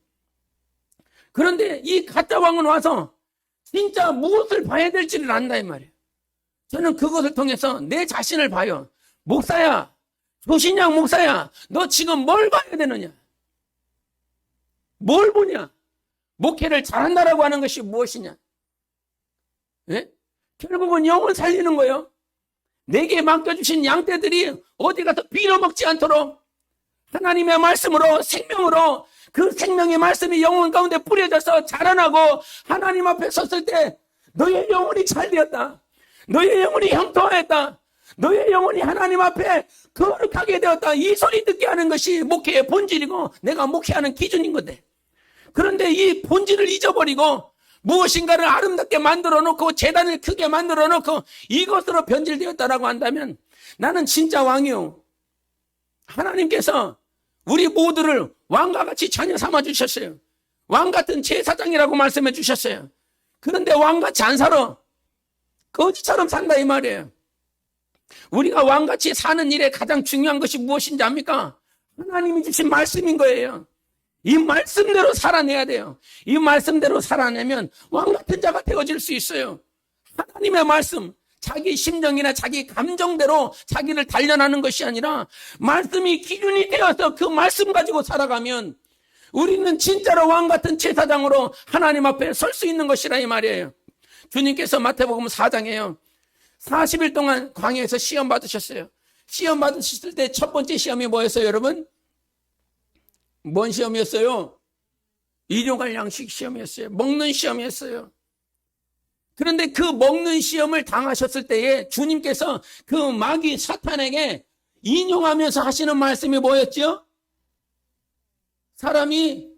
그런데 이 가짜 왕은 와서 진짜 무엇을 봐야 될지를 안다 이 말이에요. 저는 그것을 통해서 내 자신을 봐요. 목사야, 조신양 목사야, 너 지금 뭘 봐야 되느냐? 뭘 보냐? 목회를 잘한다라고 하는 것이 무엇이냐? 예? 결국은 영을 살리는 거예요. 내게 맡겨주신 양떼들이 어디 가서 빌어먹지 않도록 하나님의 말씀으로, 생명으로, 그 생명의 말씀이 영혼 가운데 뿌려져서 자라나고 하나님 앞에 섰을 때 너의 영혼이 잘되었다. 너의 영혼이 형통하였다. 너의 영혼이 하나님 앞에 거룩하게 되었다. 이 소리 듣게 하는 것이 목회의 본질이고 내가 목회하는 기준인 건데, 그런데 이 본질을 잊어버리고 무엇인가를 아름답게 만들어 놓고 제단을 크게 만들어 놓고 이것으로 변질되었다라고 한다면 나는 진짜 왕이요. 하나님께서 우리 모두를 왕과 같이 자녀 삼아 주셨어요. 왕 같은 제사장이라고 말씀해 주셨어요. 그런데 왕같이 안 살아. 거지처럼 산다 이 말이에요. 우리가 왕같이 사는 일에 가장 중요한 것이 무엇인지 압니까? 하나님이 주신 말씀인 거예요. 이 말씀대로 살아내야 돼요. 이 말씀대로 살아내면 왕같은 자가 되어질 수 있어요. 하나님의 말씀, 자기 심정이나 자기 감정대로 자기를 단련하는 것이 아니라 말씀이 기준이 되어서 그 말씀 가지고 살아가면 우리는 진짜로 왕같은 제사장으로 하나님 앞에 설 수 있는 것이라 이 말이에요. 주님께서 마태복음 4장에요. 40일 동안 광야에서 시험 받으셨어요. 시험 받으셨을 때 첫 번째 시험이 뭐였어요, 여러분? 뭔 시험이었어요? 일용할 양식 시험이었어요. 먹는 시험이었어요. 그런데 그 먹는 시험을 당하셨을 때에 주님께서 그 마귀 사탄에게 인용하면서 하시는 말씀이 뭐였죠? 사람이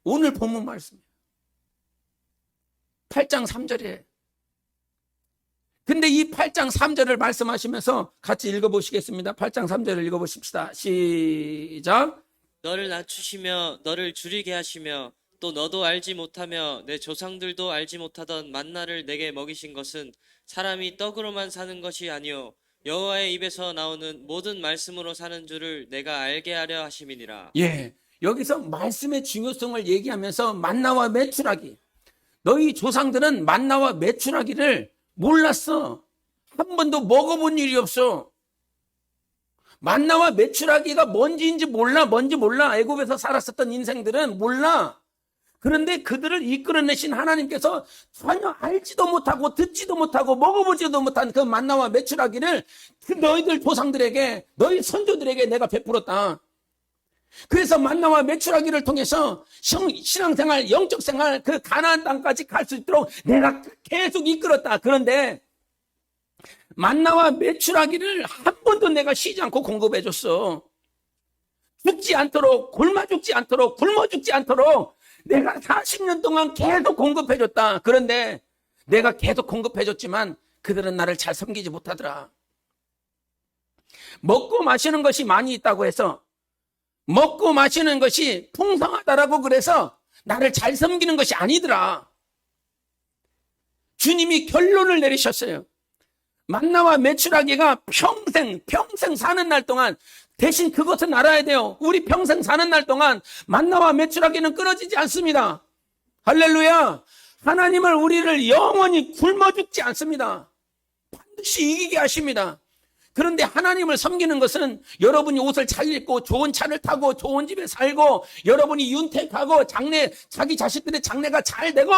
오늘 본문 말씀이에요. 8장 3절에. 근데 이 8장 3절을 말씀하시면서 같이 읽어보시겠습니다. 8장 3절을 읽어보십시다. 시작. 너를 낮추시며 너를 줄이게 하시며 또 너도 알지 못하며 내 조상들도 알지 못하던 만나를 내게 먹이신 것은 사람이 떡으로만 사는 것이 아니요 여호와의 입에서 나오는 모든 말씀으로 사는 줄을 내가 알게 하려 하심이니라. 예, 여기서 말씀의 중요성을 얘기하면서 만나와 메추라기. 너희 조상들은 만나와 메추라기를 몰랐어. 한 번도 먹어본 일이 없어. 만나와 메추라기가 뭔지인지 몰라. 뭔지 몰라. 애굽에서 살았었던 인생들은 몰라. 그런데 그들을 이끌어내신 하나님께서 전혀 알지도 못하고 듣지도 못하고 먹어보지도 못한 그 만나와 메추라기를 너희들 조상들에게, 너희 선조들에게 내가 베풀었다. 그래서 만나와 메추라기를 통해서 신앙생활, 영적 생활, 그 가나안 땅까지 갈 수 있도록 내가 계속 이끌었다. 그런데 만나와 메추라기를 한 번도 내가 쉬지 않고 공급해줬어. 죽지 않도록, 굶어 죽지 않도록, 굶어 죽지 않도록 내가 40년 동안 계속 공급해줬다. 그런데 내가 계속 공급해줬지만 그들은 나를 잘 섬기지 못하더라. 먹고 마시는 것이 많이 있다고 해서, 먹고 마시는 것이 풍성하다라고 그래서 나를 잘 섬기는 것이 아니더라. 주님이 결론을 내리셨어요. 만나와 메추라기가 평생 사는 날 동안, 대신 그것은 알아야 돼요. 우리 평생 사는 날 동안 만나와 메추라기는 끊어지지 않습니다. 할렐루야. 하나님을, 우리를 영원히 굶어 죽지 않습니다. 반드시 이기게 하십니다. 그런데 하나님을 섬기는 것은 여러분이 옷을 잘 입고 좋은 차를 타고 좋은 집에 살고 여러분이 윤택하고 자기 자식들의 장래가 잘 되고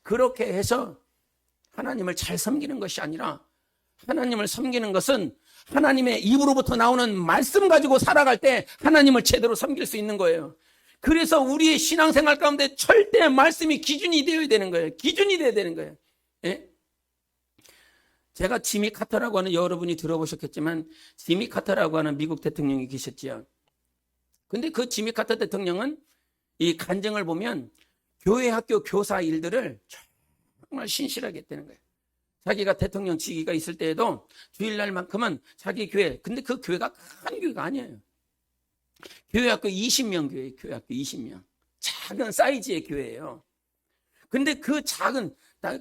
그렇게 해서 하나님을 잘 섬기는 것이 아니라, 하나님을 섬기는 것은 하나님의 입으로부터 나오는 말씀 가지고 살아갈 때 하나님을 제대로 섬길 수 있는 거예요. 그래서 우리의 신앙생활 가운데 절대 말씀이 기준이 되어야 되는 거예요. 기준이 되어야 되는 거예요. 예? 제가 지미 카터라고 하는, 여러분이 들어보셨겠지만 지미 카터라고 하는 미국 대통령이 계셨지요. 근데 그 지미 카터 대통령은 이 간증을 보면 교회 학교 교사 일들을 정말 신실하게 했다는 거예요. 자기가 대통령 직위가 있을 때에도 주일날만큼은 자기 교회, 근데 그 교회가 큰 교회가 아니에요. 교회학교 20명 교회, 교회학교 20명. 작은 사이즈의 교회예요. 근데 그 작은,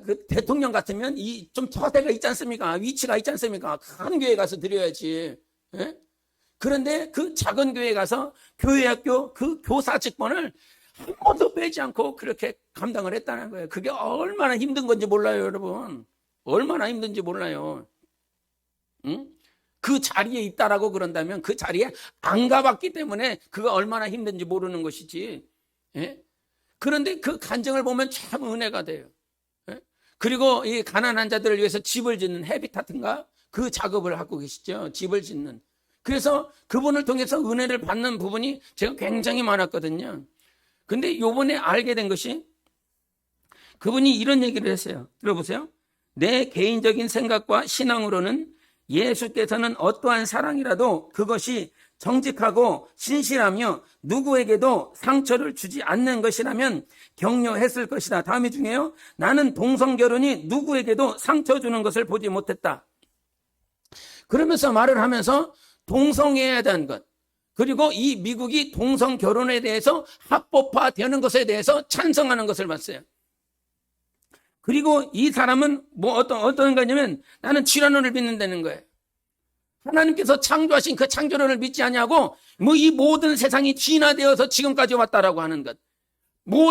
그 대통령 같으면 이 좀 터대가 있지 않습니까? 위치가 있지 않습니까? 큰 교회 가서 드려야지. 예? 그런데 그 작은 교회에 가서 교회학교 그 교사 직분을 한 번도 빼지 않고 그렇게 감당을 했다는 거예요. 그게 얼마나 힘든 건지 몰라요, 여러분. 얼마나 힘든지 몰라요. 응? 그 자리에 있다라고 그런다면 그 자리에 안 가봤기 때문에 그가 얼마나 힘든지 모르는 것이지. 예? 그런데 그 간증을 보면 참 은혜가 돼요. 예? 그리고 이 가난한 자들을 위해서 집을 짓는 헤비타트인가? 그 작업을 하고 계시죠. 집을 짓는. 그래서 그분을 통해서 은혜를 받는 부분이 제가 굉장히 많았거든요. 근데 요번에 알게 된 것이 그분이 이런 얘기를 했어요. 들어보세요. 내 개인적인 생각과 신앙으로는 예수께서는 어떠한 사랑이라도 그것이 정직하고 신실하며 누구에게도 상처를 주지 않는 것이라면 격려했을 것이다. 다음이 중에요. 나는 동성결혼이 누구에게도 상처 주는 것을 보지 못했다. 그러면서 말을 하면서 동성애에 대한 것, 그리고 이 미국이 동성결혼에 대해서 합법화되는 것에 대해서 찬성하는 것을 봤어요. 그리고 이 사람은 뭐 어떤 거냐면 나는 칠환원을 믿는다는 거예요. 하나님께서 창조하신 그 창조론을 믿지 않냐고 뭐 이 모든 세상이 진화되어서 지금까지 왔다라고 하는 것.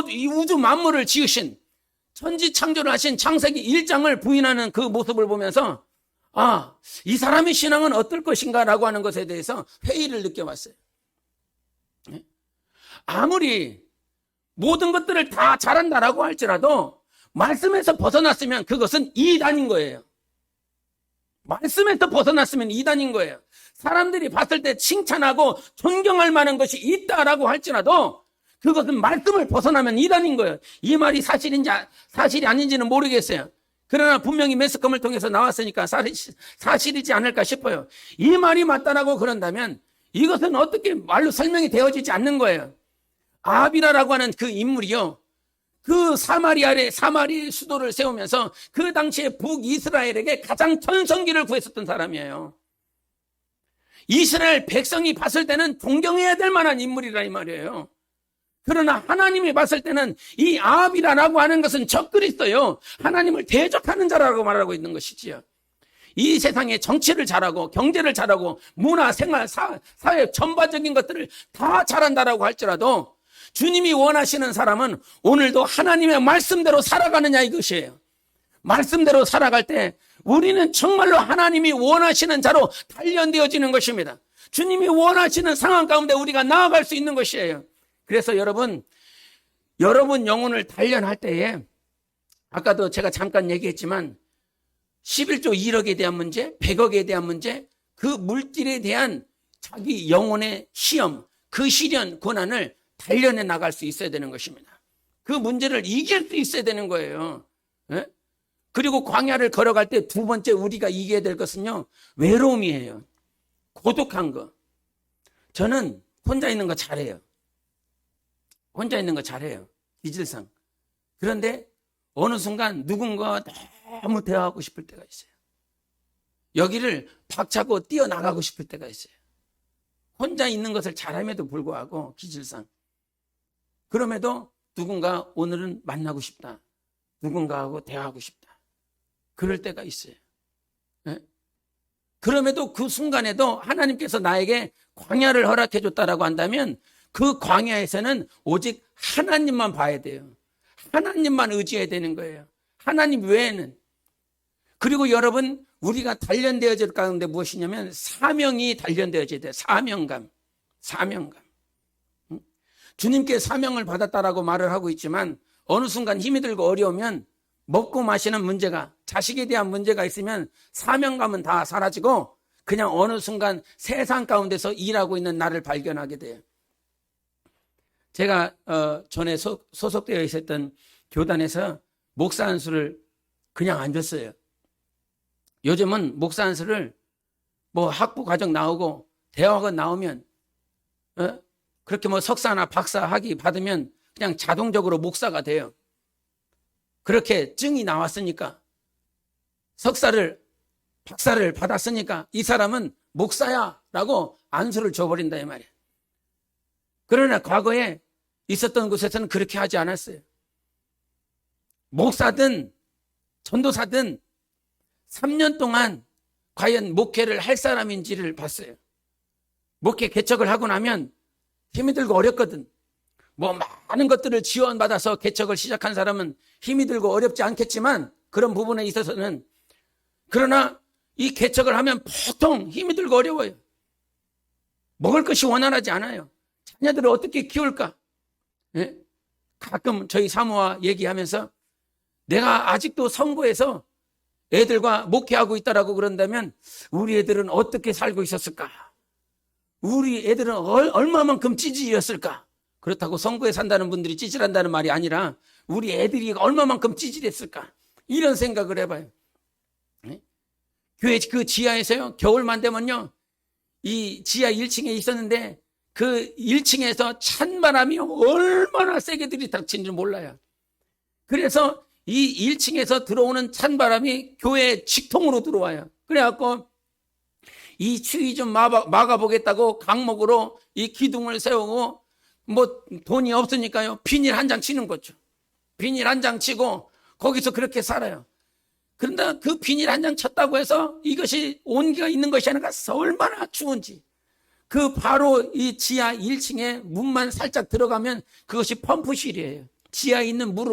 이 우주 만물을 지으신 천지 창조를 하신 창세기 1장을 부인하는 그 모습을 보면서 이 사람의 신앙은 어떨 것인가라고 하는 것에 대해서 회의를 느껴봤어요. 아무리 모든 것들을 다 잘한다라고 할지라도 말씀에서 벗어났으면 그것은 이단인 거예요. 말씀에서 벗어났으면 이단인 거예요. 사람들이 봤을 때 칭찬하고 존경할 만한 것이 있다라고 할지라도 그것은 말씀을 벗어나면 이단인 거예요. 이 말이 사실인지 사실이 아닌지는 모르겠어요. 그러나 분명히 매스컴을 통해서 나왔으니까 사실이지 않을까 싶어요. 이 말이 맞다라고 그런다면 이것은 어떻게 말로 설명이 되어지지 않는 거예요. 아비라라고 하는 그 인물이요, 그 사마리아의 수도를 세우면서 그 당시에 북이스라엘에게 가장 전성기를 구했었던 사람이에요. 이스라엘 백성이 봤을 때는 존경해야 될 만한 인물이라 이 말이에요. 그러나 하나님이 봤을 때는 이 아합이라고 하는 것은 적그리스도요, 하나님을 대적하는 자라고 말하고 있는 것이지요. 이 세상에 정치를 잘하고 경제를 잘하고 문화, 생활, 사회 전반적인 것들을 다 잘한다라고 할지라도 주님이 원하시는 사람은 오늘도 하나님의 말씀대로 살아가느냐 이것이에요. 말씀대로 살아갈 때 우리는 정말로 하나님이 원하시는 자로 단련되어지는 것입니다. 주님이 원하시는 상황 가운데 우리가 나아갈 수 있는 것이에요. 그래서 여러분 영혼을 단련할 때에 아까도 제가 잠깐 얘기했지만 11조 1억에 대한 문제, 100억에 대한 문제, 그 물질에 대한 자기 영혼의 시험, 그 시련, 고난을 단련해 나갈 수 있어야 되는 것입니다. 그 문제를 이길 수 있어야 되는 거예요. 예? 그리고 광야를 걸어갈 때 두 번째 우리가 이겨야 될 것은요, 외로움이에요. 고독한 거. 저는 혼자 있는 거 잘해요. 혼자 있는 거 잘해요. 기질상. 그런데 어느 순간 누군가와 너무 대화하고 싶을 때가 있어요. 여기를 박차고 뛰어나가고 싶을 때가 있어요. 혼자 있는 것을 잘함에도 불구하고 기질상. 그럼에도 누군가 오늘은 만나고 싶다. 누군가하고 대화하고 싶다. 그럴 때가 있어요. 네? 그럼에도 그 순간에도 하나님께서 나에게 광야를 허락해 줬다라고 한다면 그 광야에서는 오직 하나님만 봐야 돼요. 하나님만 의지해야 되는 거예요. 하나님 외에는. 그리고 여러분, 우리가 단련되어질 가운데 무엇이냐면 사명이 단련되어져야 돼요. 사명감. 주님께 사명을 받았다라고 말을 하고 있지만 어느 순간 힘이 들고 어려우면 먹고 마시는 문제가, 자식에 대한 문제가 있으면 사명감은 다 사라지고 그냥 어느 순간 세상 가운데서 일하고 있는 나를 발견하게 돼요. 제가 전에 소속되어 있었던 교단에서 목사 안수를 그냥 안 줬어요. 요즘은 목사 안수를 뭐 학부 과정 나오고 대학원 나오면 그렇게 뭐 석사나 박사 학위 받으면 그냥 자동적으로 목사가 돼요. 그렇게 증이 나왔으니까, 박사를 받았으니까 이 사람은 목사야 라고 안수를 줘버린다 이 말이에요. 그러나 과거에 있었던 곳에서는 그렇게 하지 않았어요. 목사든 전도사든 3년 동안 과연 목회를 할 사람인지를 봤어요. 목회 개척을 하고 나면 힘이 들고 어렵거든. 뭐 많은 것들을 지원받아서 개척을 시작한 사람은 힘이 들고 어렵지 않겠지만 그런 부분에 있어서는, 그러나 이 개척을 하면 보통 힘이 들고 어려워요. 먹을 것이 원활하지 않아요. 자녀들을 어떻게 키울까? 예? 가끔 저희 사모와 얘기하면서 내가 아직도 성고에서 애들과 목회하고 있다라고 그런다면 우리 애들은 어떻게 살고 있었을까? 우리 애들은 얼마만큼 찌질이었을까? 그렇다고 성고에 산다는 분들이 찌질한다는 말이 아니라 우리 애들이 얼마만큼 찌질했을까? 이런 생각을 해봐요. 교회 그 지하에서요, 겨울만 되면요, 이 지하 1층에 있었는데 그 1층에서 찬바람이 얼마나 세게 들이닥치는지 몰라요. 그래서 이 1층에서 들어오는 찬바람이 교회 직통으로 들어와요. 그래갖고 이 추위 좀 막아보겠다고 강목으로 이 기둥을 세우고, 뭐 돈이 없으니까요, 비닐 한 장 치는 거죠. 비닐 한 장 치고 거기서 그렇게 살아요. 그런데 그 비닐 한 장 쳤다고 해서 이것이 온기가 있는 것이 아니라 얼마나 추운지. 그 바로 이 지하 1층에 문만 살짝 들어가면 그것이 펌프실이에요. 지하에 있는 물을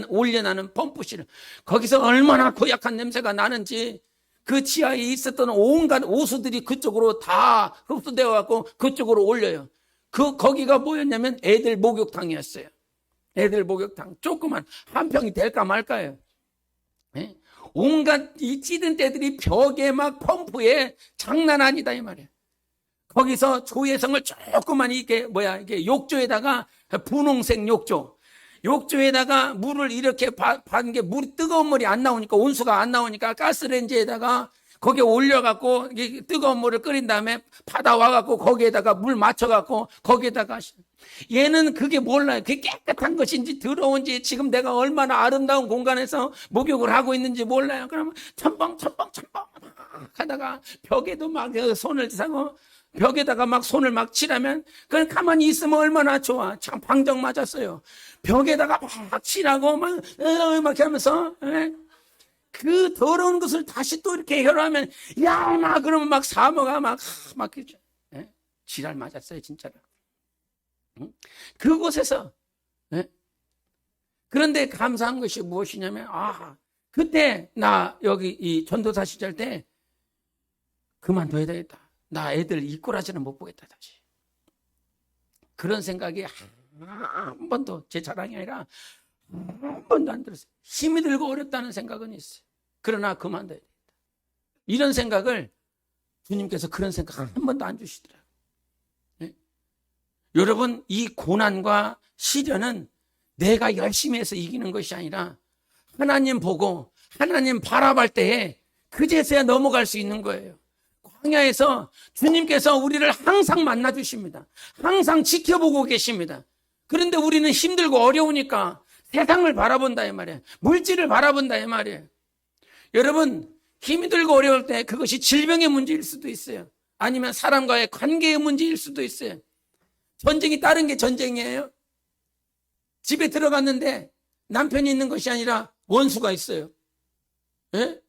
올려나는 펌프실. 거기서 얼마나 고약한 냄새가 나는지 그 지하에 있었던 온갖 오수들이 그쪽으로 다 흡수되어 갖고 그쪽으로 올려요. 거기가 뭐였냐면 애들 목욕탕이었어요. 애들 목욕탕. 조그만 한 평이 될까 말까요. 네? 온갖 이 찌든 때들이 벽에 막 펌프에 장난 아니다 이 말이에요. 거기서 조회성을 조그만 이게 욕조에다가 분홍색 욕조에다가 물을 이렇게 받은 게 물이 뜨거운 물이 안 나오니까, 온수가 안 나오니까 가스레인지에다가 거기에 올려갖고 뜨거운 물을 끓인 다음에 받아와갖고 거기에다가 물 맞춰갖고 거기에다가, 얘는 그게 몰라요. 그게 깨끗한 것인지 더러운지, 지금 내가 얼마나 아름다운 공간에서 목욕을 하고 있는지 몰라요. 그러면 첨벙 하다가 벽에도 막 손을 대고 벽에다가 막 손을 막 칠하면 그냥 가만히 있으면 얼마나 좋아. 참 방정 맞았어요. 벽에다가 막 칠하고 막 이렇게 하면서 그 더러운 것을 다시 또 이렇게 혈하면 막 그러면 막 사모가 막 그죠. 지랄 맞았어요 진짜로. 그곳에서. 그런데 감사한 것이 무엇이냐면, 그때 나 여기 이 전도사 시절 때 그만둬야 되겠다. 나 애들 이 꼬라지는 못 보겠다 다시. 그런 생각이 한 번도, 제 자랑이 아니라 한 번도 안 들었어요. 힘이 들고 어렵다는 생각은 있어요. 그러나 그만둬야 되겠다. 이런 생각을 주님께서, 그런 생각 한 번도 안 주시더라고요. 여러분, 이 고난과 시련은 내가 열심히 해서 이기는 것이 아니라 하나님 보고 하나님 바라볼 때에 그제서야 넘어갈 수 있는 거예요. 광야에서 주님께서 우리를 항상 만나 주십니다. 항상 지켜보고 계십니다. 그런데 우리는 힘들고 어려우니까 세상을 바라본다 이 말이에요. 물질을 바라본다 이 말이에요. 여러분, 힘이 들고 어려울 때 그것이 질병의 문제일 수도 있어요. 아니면 사람과의 관계의 문제일 수도 있어요. 전쟁이 다른 게 전쟁이에요. 집에 들어갔는데 남편이 있는 것이 아니라 원수가 있어요. 예?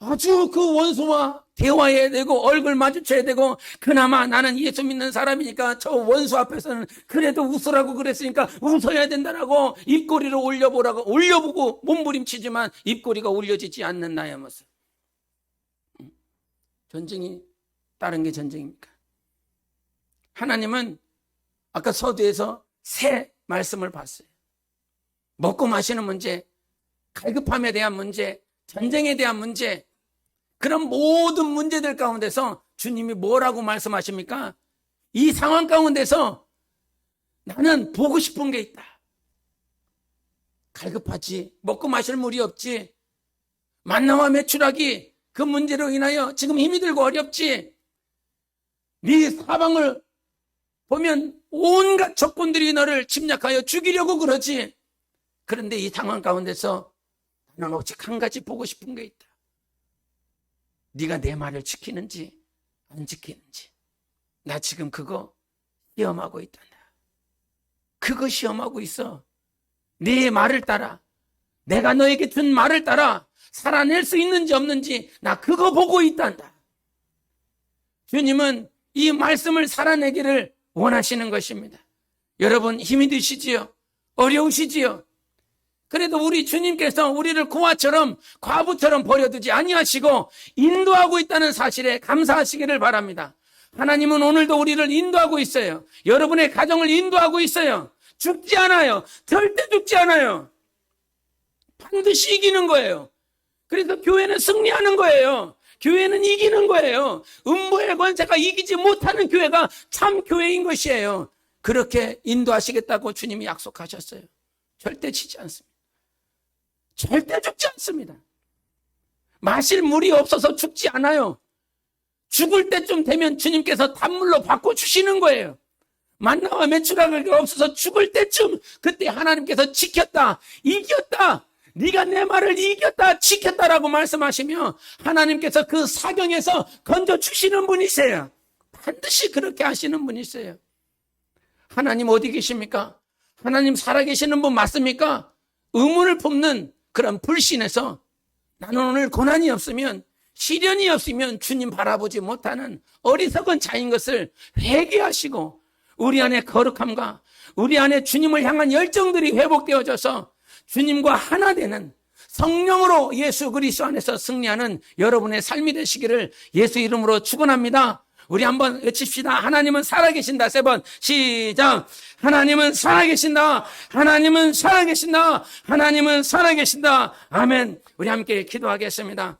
아주 그 원수와 대화해야 되고 얼굴 마주쳐야 되고, 그나마 나는 예수 믿는 사람이니까 저 원수 앞에서는 그래도 웃으라고 그랬으니까 웃어야 된다라고 입꼬리를 올려보고 몸부림치지만 입꼬리가 올려지지 않는 나의 모습. 전쟁이 다른 게 전쟁입니까? 하나님은 아까 서두에서 세 말씀을 봤어요. 먹고 마시는 문제, 갈급함에 대한 문제, 전쟁에 대한 문제, 그런 모든 문제들 가운데서 주님이 뭐라고 말씀하십니까? 이 상황 가운데서 나는 보고 싶은 게 있다. 갈급하지, 먹고 마실 물이 없지, 만나와 매출하기, 그 문제로 인하여 지금 힘이 들고 어렵지, 네 사방을 보면 온갖 적군들이 너를 침략하여 죽이려고 그러지. 그런데 이 상황 가운데서 나는 오직 한 가지 보고 싶은 게 있다. 네가 내 말을 지키는지 안 지키는지. 나 지금 그거 시험하고 있단다. 그거 시험하고 있어. 네 말을 따라, 내가 너에게 준 말을 따라 살아낼 수 있는지 없는지 나 그거 보고 있단다. 주님은 이 말씀을 살아내기를 원하시는 것입니다. 여러분 힘이 드시지요? 어려우시지요? 그래도 우리 주님께서 우리를 고아처럼 과부처럼 버려두지 아니하시고 인도하고 있다는 사실에 감사하시기를 바랍니다. 하나님은 오늘도 우리를 인도하고 있어요. 여러분의 가정을 인도하고 있어요. 죽지 않아요. 절대 죽지 않아요. 반드시 이기는 거예요. 그래서 교회는 승리하는 거예요. 교회는 이기는 거예요. 음부의 권세가 이기지 못하는 교회가 참 교회인 것이에요. 그렇게 인도하시겠다고 주님이 약속하셨어요. 절대 지지 않습니다. 절대 죽지 않습니다. 마실 물이 없어서 죽지 않아요. 죽을 때쯤 되면 주님께서 단물로 바꿔주시는 거예요. 만나와 메추라기가 없어서 죽을 때쯤 그때 하나님께서 지켰다, 이겼다, 네가 내 말을 이겼다, 지켰다라고 말씀하시며 하나님께서 그 사경에서 건져주시는 분이세요. 반드시 그렇게 하시는 분이세요. 하나님 어디 계십니까? 하나님 살아계시는 분 맞습니까? 의문을 품는 그런 불신에서 나는 오늘 고난이 없으면, 시련이 없으면 주님 바라보지 못하는 어리석은 자인 것을 회개하시고 우리 안에 거룩함과 우리 안에 주님을 향한 열정들이 회복되어져서 주님과 하나 되는 성령으로 예수 그리스도 안에서 승리하는 여러분의 삶이 되시기를 예수 이름으로 축원합니다. 우리 한번 외칩시다. 하나님은 살아계신다. 3번 시작. 하나님은 살아계신다. 하나님은 살아계신다. 하나님은 살아계신다. 아멘. 우리 함께 기도하겠습니다.